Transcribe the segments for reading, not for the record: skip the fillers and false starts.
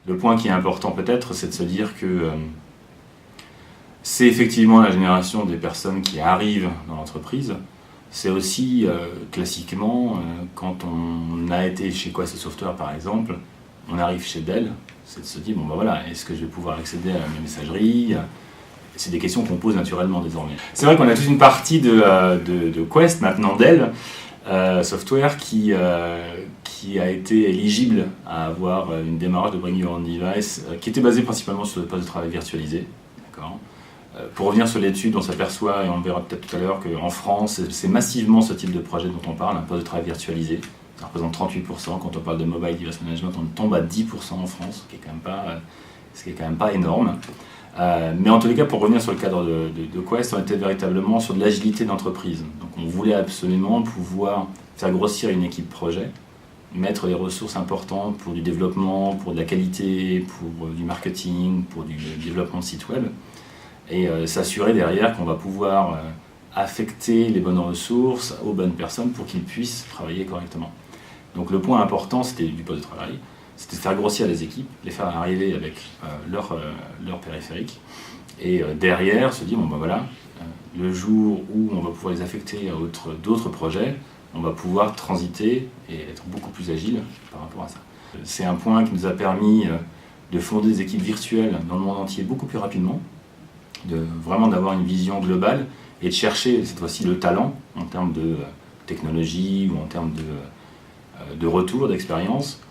Le point qui est important peut-être, c'est de se dire que c'est effectivement la génération des personnes qui arrivent dans l'entreprise. C'est aussi classiquement, quand on a été chez Quest Software par exemple, on arrive chez Dell, c'est de se dire, bon ben voilà, est-ce que je vais pouvoir accéder à mes messageries? C'est des questions qu'on pose naturellement désormais. C'est vrai qu'on a toute une partie de Quest, maintenant Dell, Software, qui a été éligible à avoir une démarche de Bring Your Own Device qui était basée principalement sur le poste de travail virtualisé. Pour revenir sur l'étude, on s'aperçoit, et on le verra peut-être tout à l'heure, qu'en France, c'est massivement ce type de projet dont on parle, un poste de travail virtualisé. Ça représente 38%. Quand on parle de Mobile Device Management, on tombe à 10% en France, ce qui est quand même pas énorme. Mais en tous les cas, pour revenir sur le cadre de Quest, on était véritablement sur de l'agilité d'entreprise. Donc on voulait absolument pouvoir faire grossir une équipe projet, mettre les ressources importantes pour du développement, pour de la qualité, pour du marketing, pour du développement de site web, et s'assurer derrière qu'on va pouvoir affecter les bonnes ressources aux bonnes personnes pour qu'ils puissent travailler correctement. Donc le point important, c'était du poste de travail, c'était de faire grossir les équipes, les faire arriver avec leur périphérique, et derrière se dire, bon ben voilà, le jour où on va pouvoir les affecter à d'autres projets, on va pouvoir transiter et être beaucoup plus agile par rapport à ça. C'est un point qui nous a permis de fonder des équipes virtuelles dans le monde entier beaucoup plus rapidement, vraiment d'avoir une vision globale et de chercher cette fois-ci le talent en termes de technologie ou en termes de retour, d'expérience,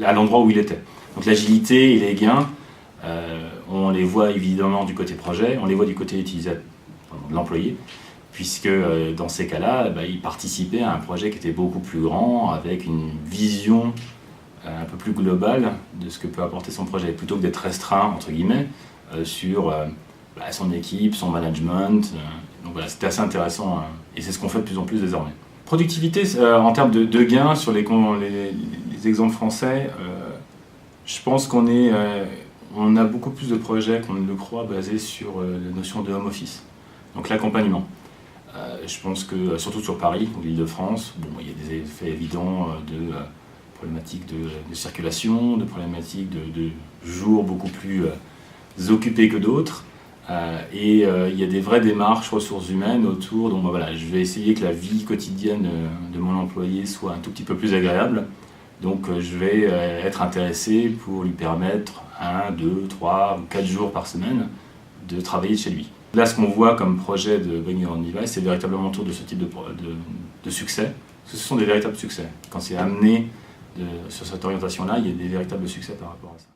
à l'endroit où il était. Donc l'agilité et les gains, on les voit évidemment du côté projet, on les voit du côté utilisateur, de l'employé, puisque dans ces cas-là, il participait à un projet qui était beaucoup plus grand, avec une vision un peu plus globale de ce que peut apporter son projet, plutôt que d'être restreint, entre guillemets, sur son équipe, son management. Donc voilà, c'était assez intéressant, et c'est ce qu'on fait de plus en plus désormais. Productivité, en termes de gains sur les exemples français, je pense qu'on a beaucoup plus de projets qu'on ne le croit basés sur la notion de home office, donc l'accompagnement. Je pense que, surtout sur Paris ou l'Île-de-France, il y a des effets évidents de problématiques de circulation, de problématiques de jours beaucoup plus occupés que d'autres. Et il y a des vraies démarches ressources humaines autour, donc voilà, je vais essayer que la vie quotidienne de mon employé soit un tout petit peu plus agréable. Donc je vais être intéressé pour lui permettre 1, 2, 3 ou 4 jours par semaine de travailler chez lui. Là, ce qu'on voit comme projet de Bring Your Own Device, c'est véritablement autour de ce type de succès. Ce sont des véritables succès. Quand c'est amené sur cette orientation-là, il y a des véritables succès par rapport à ça.